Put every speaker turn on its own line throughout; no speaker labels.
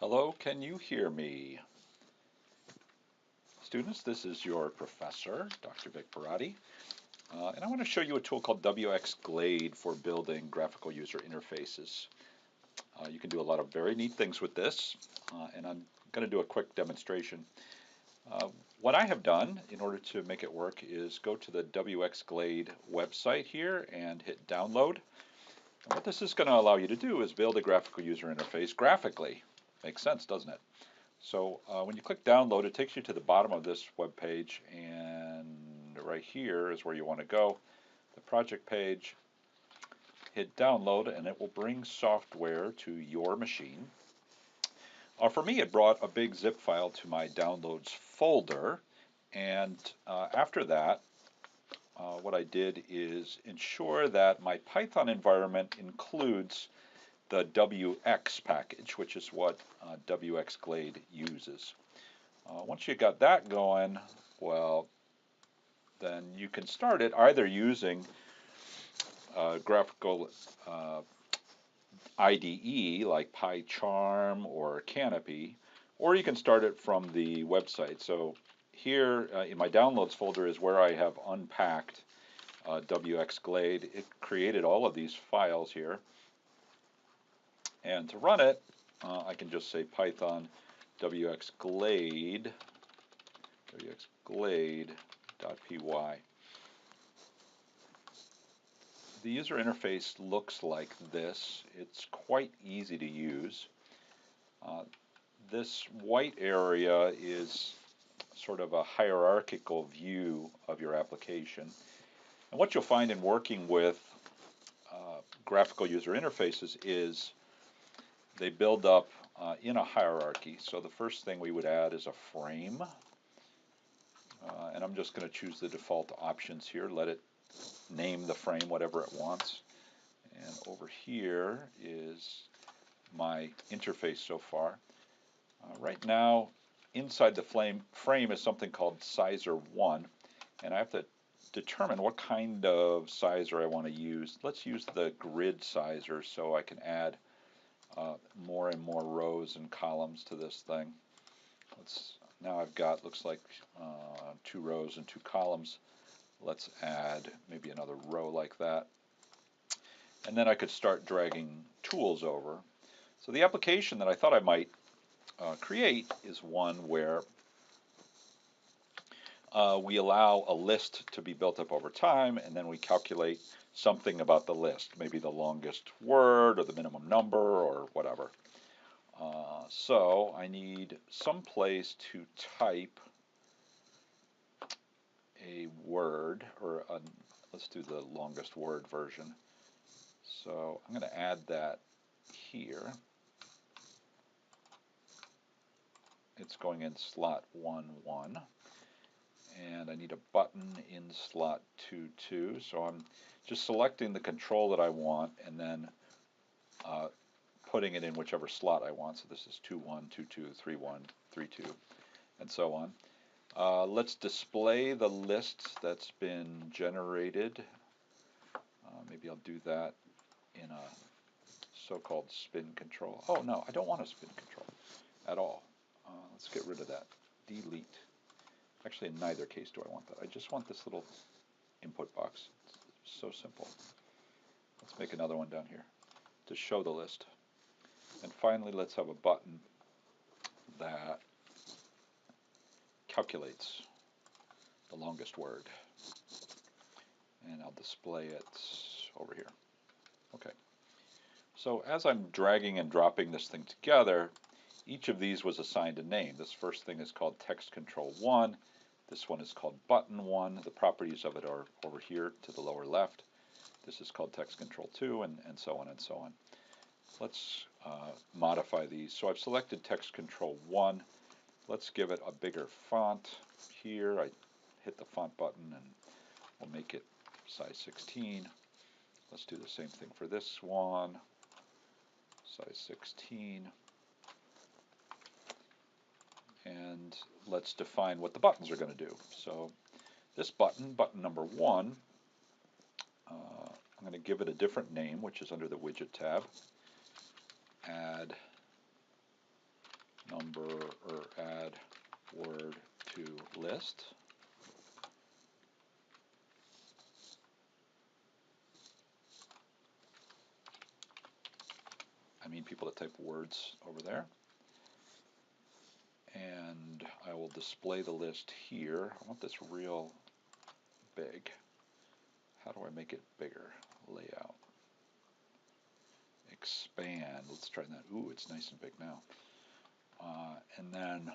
Hello, can you hear me? Students, this is your professor, Dr. Vic Parati, and I want to show you a tool called wxGlade for building graphical user interfaces. You can do a lot of very neat things with this, and I'm going to do a quick demonstration. What I have done in order to make it work is go to the wxGlade website here and hit download. And what this is going to allow you to do is build a graphical user interface graphically. Makes sense, doesn't it? So when you click download, it takes you to the bottom of this web page, and right here is where you want to go. The project page, hit download, and it will bring software to your machine. For me, it brought a big zip file to my downloads folder, and after that, what I did is ensure that my Python environment includes the wx package, which is what wxGlade uses. Once you got that going, well, then you can start it either using graphical IDE like PyCharm or Canopy, or you can start it from the website. So here in my downloads folder is where I have unpacked wxGlade. It created all of these files here. And to run it, I can just say Python wxGlade, wxGlade.py. The user interface looks like this. It's quite easy to use. This white area is sort of a hierarchical view of your application. And what you'll find in working with graphical user interfaces is they build up in a hierarchy. So the first thing we would add is a frame. And I'm just going to choose the default options here. Let it name the frame whatever it wants. And over here is my interface so far. Right now, inside the frame is something called sizer1, and I have to determine what kind of sizer I want to use. Let's use the grid sizer so I can add more and more rows and columns to this thing. Now I've got, looks like 2 rows and 2 columns. Let's add maybe another row like that. And then I could start dragging tools over. So the application that I thought I might create is one where we allow a list to be built up over time, and then we calculate something about the list, maybe the longest word or the minimum number or whatever. So I need some place to type a word, or let's do the longest word version. So I'm going to add that here. It's going in slot 1, 1. And I need a button in slot 2, 2. So I'm just selecting the control that I want and then putting it in whichever slot I want. So this is 2, 1, 2, 2, 3, 1, 3, 2, and so on. Let's display the list that's been generated. Maybe I'll do that in a so-called spin control. Oh no, I don't want a spin control at all. Let's get rid of that. Delete. Actually, in neither case do I want that. I just want this little input box. It's so simple. Let's make another one down here to show the list. And finally, let's have a button that calculates the longest word. And I'll display it over here. Okay. So as I'm dragging and dropping this thing together, each of these was assigned a name. This first thing is called text control 1. This one is called button 1. The properties of it are over here to the lower left. This is called text control 2, and so on and so on. Let's modify these. So I've selected text control 1. Let's give it a bigger font here. I hit the font button and we'll make it size 16. Let's do the same thing for this one. Size 16. And let's define what the buttons are going to do. So this button, button number 1, I'm going to give it a different name, which is under the widget tab. Add list. I mean people that type words over there. And I will display the list here. I want this real big. How do I make it bigger? Layout. Expand. Let's try that. Ooh, it's nice and big now. And then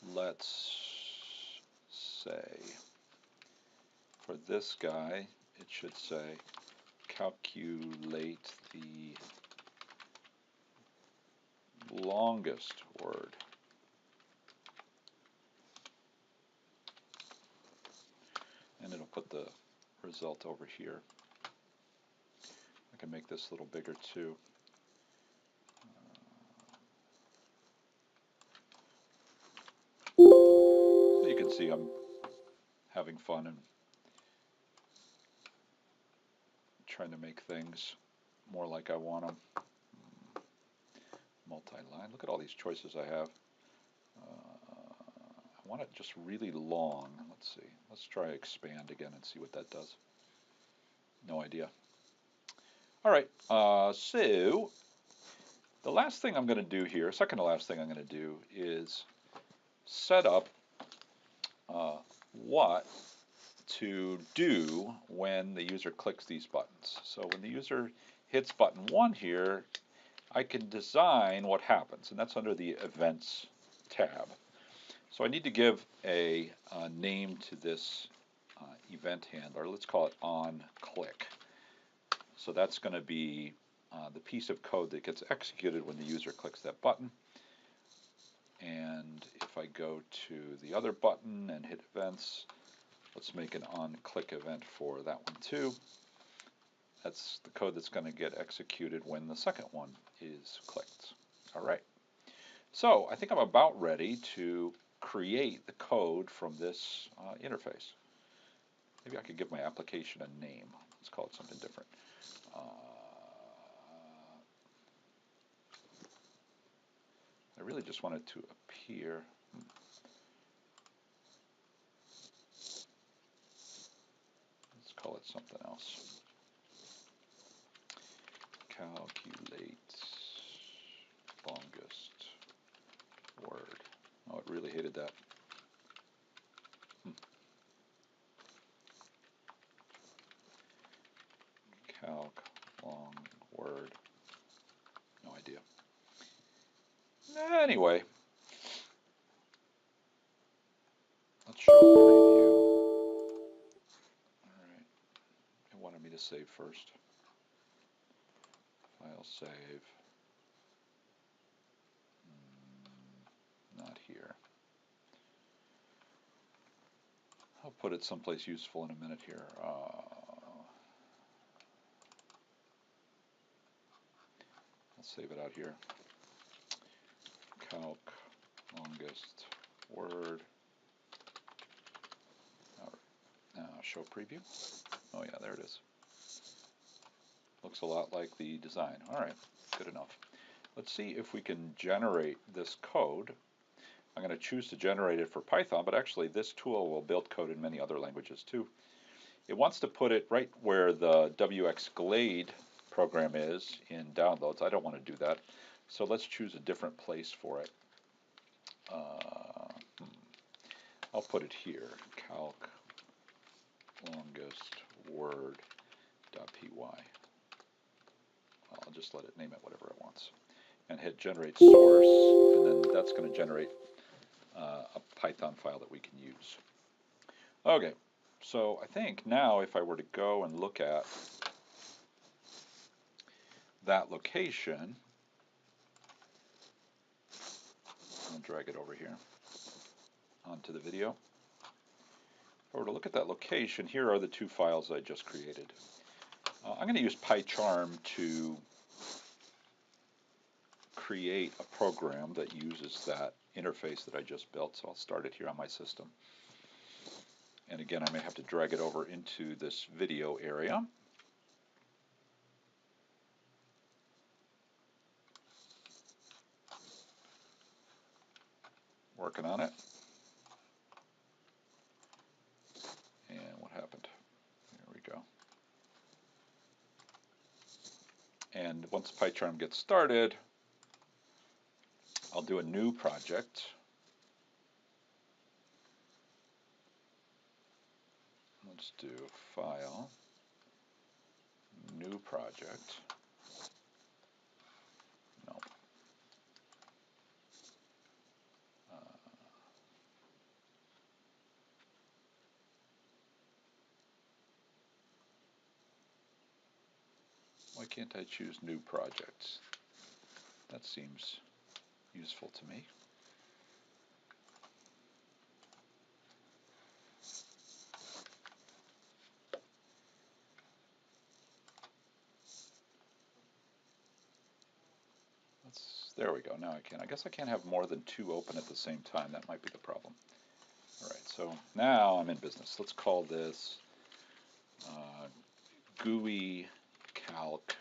let's say for this guy, it should say calculate the longest word. And it'll put the result over here. I can make this a little bigger too. So you can see I'm having fun and trying to make things more like I want them. Multi-line. Look at all these choices I have. I want it just really long. Let's see. Let's try expand again and see what that does. No idea. All right. So the last thing I'm going to do here, second to last thing I'm going to do is set up what to do when the user clicks these buttons. So when the user hits button 1 here, I can design what happens, and that's under the Events tab. So I need to give a name to this event handler. Let's call it onClick. So that's going to be the piece of code that gets executed when the user clicks that button. And if I go to the other button and hit Events, let's make an onClick event for that one too. That's the code that's going to get executed when the second one is clicked. All right. So I think I'm about ready to create the code from this interface. Maybe I could give my application a name. Let's call it something different. I really just want it to appear. Let's call it something else. Calculate longest word. Oh, it really hated that. Calc long word. No idea. Anyway, let's show preview. All right. It wanted me to save first. File save. Not here. I'll put it someplace useful in a minute here. I'll save it out here. Calc longest word. Show preview. Oh yeah, there it is. Looks a lot like the design. All right, good enough. Let's see if we can generate this code. I'm going to choose to generate it for Python, but actually this tool will build code in many other languages too. It wants to put it right where the wxGlade program is in downloads. I don't want to do that, so let's choose a different place for it. I'll put it here, calc longest word.py. I'll just let it name it whatever it wants. And hit generate source, and then that's going to generate a Python file that we can use. Okay, so I think now if I were to go and look at that location, I'll drag it over here onto the video. If I were to look at that location, here are the two files I just created. I'm going to use PyCharm to create a program that uses that interface that I just built, so I'll start it here on my system. And again, I may have to drag it over into this video area. working on it. And what happened? There we go. And once PyCharm gets started, I'll do a new project. Let's do File, New Project. No. Why can't I choose New Projects? That seems useful to me. There we go. Now I can. I guess I can't have more than two open at the same time. That might be the problem. All right, so now I'm in business. Let's call this GUI calc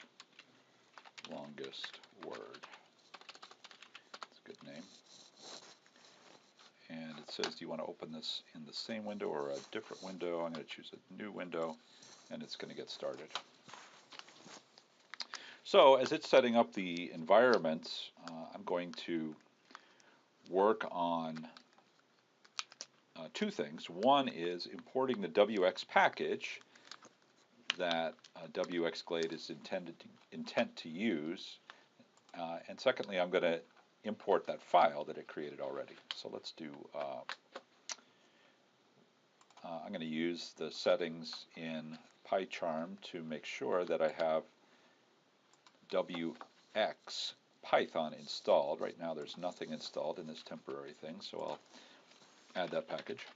longest word. It's a good name. And it says, do you want to open this in the same window or a different window? I'm going to choose a new window, and it's going to get started. So as it's setting up the environment, I'm going to work on two things. One is importing the wx package that wxGlade is intent to use, and secondly, I'm going to import that file that it created already. So let's do. I'm going to use the settings in PyCharm to make sure that I have wx Python installed. Right now there's nothing installed in this temporary thing, so I'll add that package.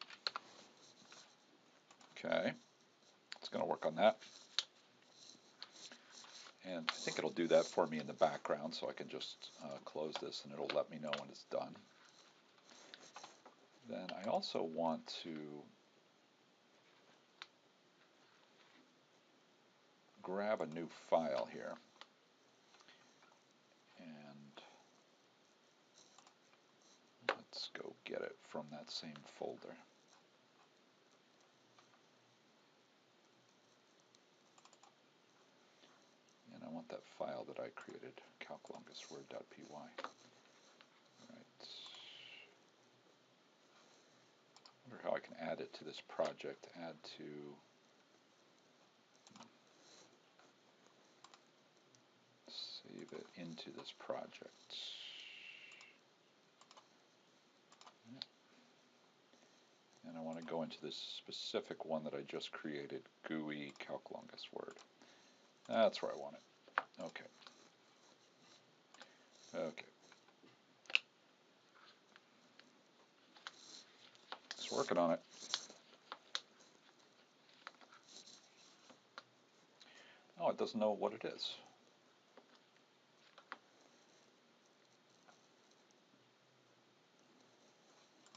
Okay, it's going to work on that. And I think it'll do that for me in the background, so I can just close this and it'll let me know when it's done. Then I also want to grab a new file here. And let's go get it from that same folder. And I want that file that I created, calclongestword.py. Right. I wonder how I can add it to this project. Add to. Save it into this project. And I want to go into this specific one that I just created, GUI calc longest word. That's where I want it. Okay. Okay. It's working on it. Oh, it doesn't know what it is.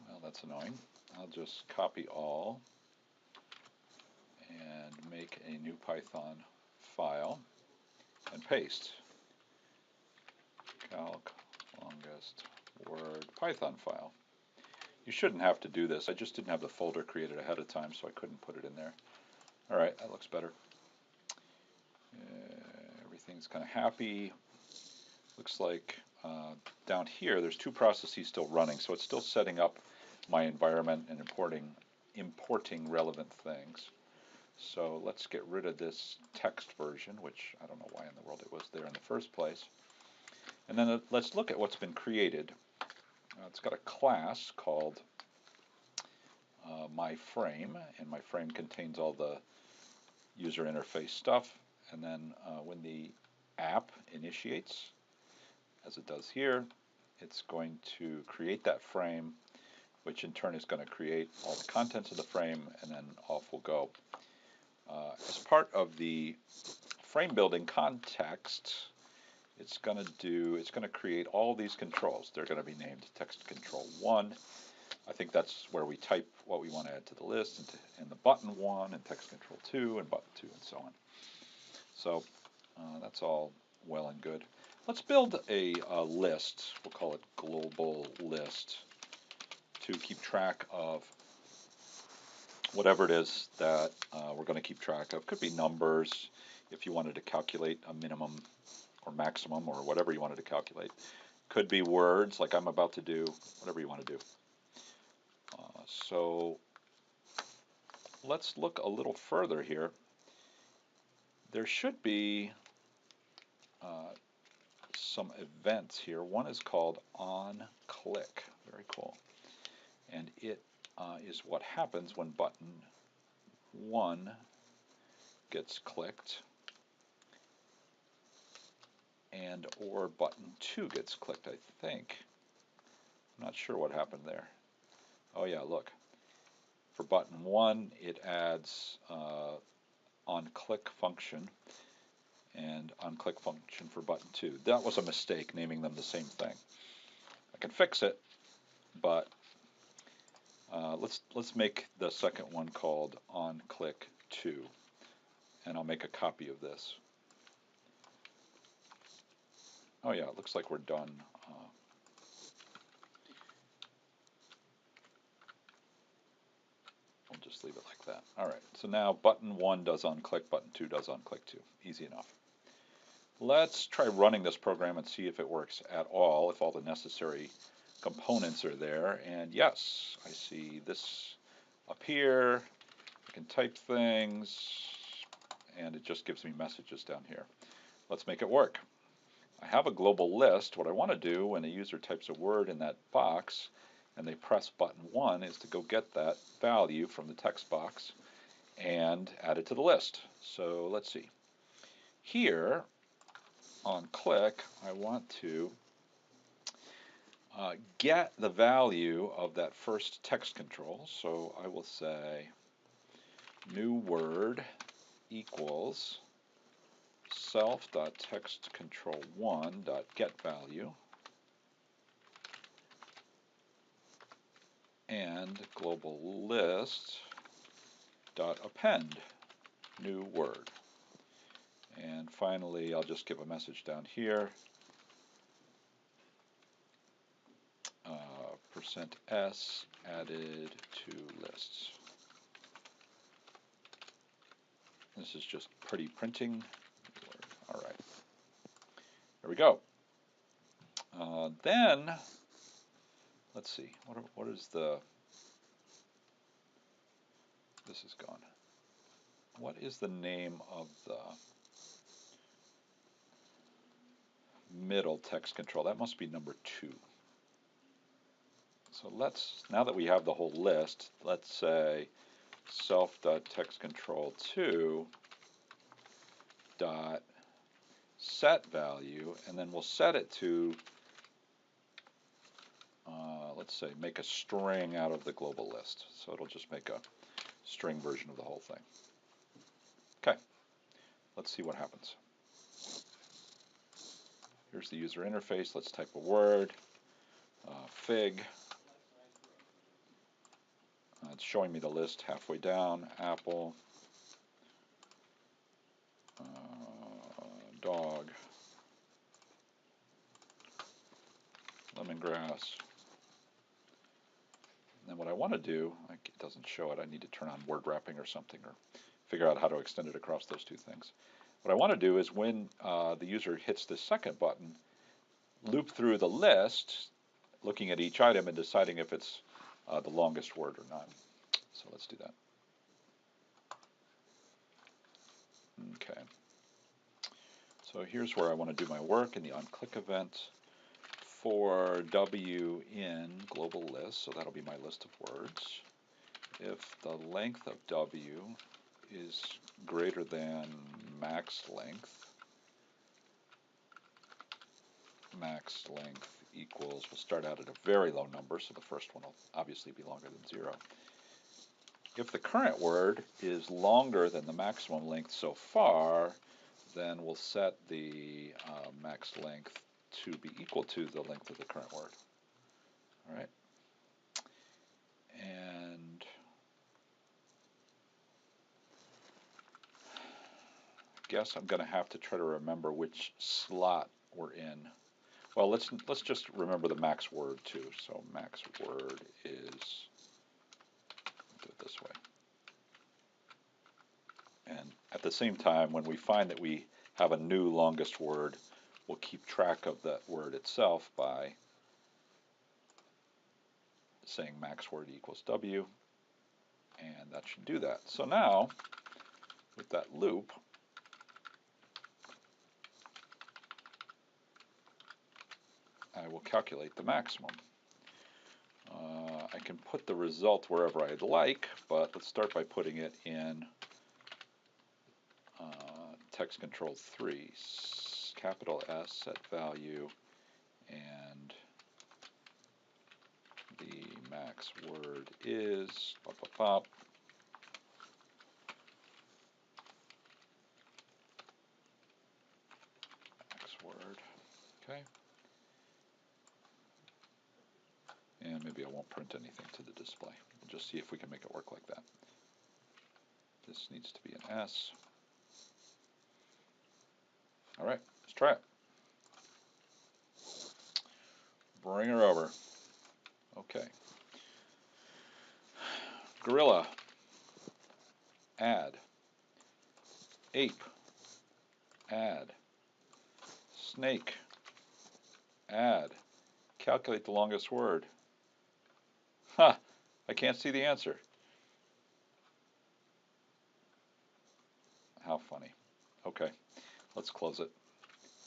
Well, that's annoying. I'll just copy all and make a new Python file and paste. Calc longest word Python file. You shouldn't have to do this. I just didn't have the folder created ahead of time, so I couldn't put it in there. All right, that looks better. Everything's kind of happy. Looks like down here there's two processes still running, so it's still setting up my environment and importing relevant things. So let's get rid of this text version, which I don't know why in the world it was there in the first place. And then let's look at what's been created. It's got a class called myFrame, and myFrame contains all the user interface stuff. And then when the app initiates, as it does here, it's going to create that frame, which in turn is going to create all the contents of the frame, and then off we'll go. As part of the frame building context, it's going to create all these controls. They're going to be named text control 1. I think that's where we type what we want to add to the list, and the button 1, and text control 2, and button 2, and so on. So that's all well and good. Let's build a list. We'll call it global list to keep track of whatever it is that we're going to keep track of. Could be numbers if you wanted to calculate a minimum or maximum or whatever you wanted to calculate. Could be words like I'm about to do, whatever you want to do. So let's look a little further here. There should be some events here. One is called onClick. Very cool. And it is what happens when button 1 gets clicked and or button 2 gets clicked, I think. I'm not sure what happened there. Oh yeah, look. For button 1, it adds onClick function and onClick function for button 2. That was a mistake, naming them the same thing. I can fix it, but let's make the second one called onClick 2, and I'll make a copy of this. Oh yeah, it looks like we're done. We'll just leave it like that. All right, so now button 1 does onClick, button 2 does onClick 2. Easy enough. Let's try running this program and see if it works at all, if all the necessary components are there. And yes, I see this up here. I can type things, and it just gives me messages down here. Let's make it work. I have a global list. What I want to do when a user types a word in that box and they press button 1 is to go get that value from the text box and add it to the list. So let's see. Here on click, I want to get the value of that first text control. So I will say new word equals self.textControl1.getValue and global list dot append new word. And finally, I'll just give a message down here. %s added to lists. This is just pretty printing. All right. There we go. Then, let's see. What is the... This is gone. What is the name of the middle text control? That must be number 2. So let's, now that we have the whole list, let's say self.textControl2 dot set value, and then we'll set it to, let's say, make a string out of the global list. So it'll just make a string version of the whole thing. Okay, let's see what happens. Here's the user interface. Let's type a word, fig. It's showing me the list halfway down, apple, dog, lemongrass. And then what I want to do, it doesn't show it, I need to turn on word wrapping or something, or figure out how to extend it across those two things. What I want to do is when the user hits this second button, loop through the list, looking at each item and deciding if it's the longest word or not. So let's do that. Okay. So here's where I want to do my work in the onClick event for W in global list. So that'll be my list of words. If the length of W is greater than max length equals, we'll start out at a very low number, so the first one will obviously be longer than 0. If the current word is longer than the maximum length so far, then we'll set the max length to be equal to the length of the current word. All right. And I guess I'm going to have to try to remember which slot we're in. Well, let's just remember the max word too. So max word is, do it this way. And at the same time, when we find that we have a new longest word, we'll keep track of that word itself by saying max word equals W, and that should do that. So now, with that loop, I will calculate the maximum. I can put the result wherever I'd like, but let's start by putting it in text control 3, capital S, set value, and the max word is pop, pop, pop. Max word, okay. And maybe I won't print anything to the display. We'll just see if we can make it work like that. This needs to be an S. All right, let's try it. Bring her over. Okay. Gorilla. Add. Ape. Add. Snake. Add. Calculate the longest word. Huh, I can't see the answer. How funny. Okay, let's close it.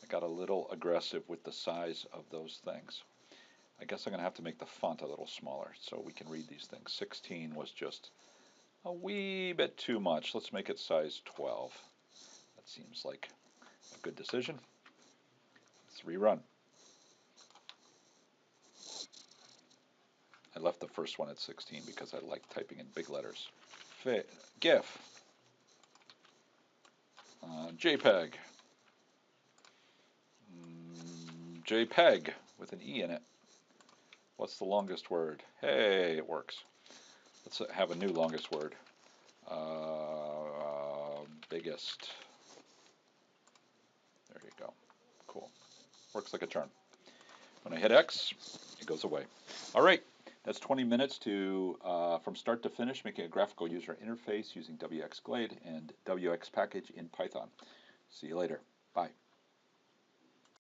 I got a little aggressive with the size of those things. I guess I'm going to have to make the font a little smaller so we can read these things. 16 was just a wee bit too much. Let's make it size 12. That seems like a good decision. Let's rerun. I left the first one at 16 because I like typing in big letters. GIF. JPEG. JPEG with an E in it. What's the longest word? Hey, it works. Let's have a new longest word. Biggest. There you go. Cool. Works like a charm. When I hit X, it goes away. All right. That's 20 minutes to from start to finish making a graphical user interface using wxGlade and wx package in Python. See you later. Bye.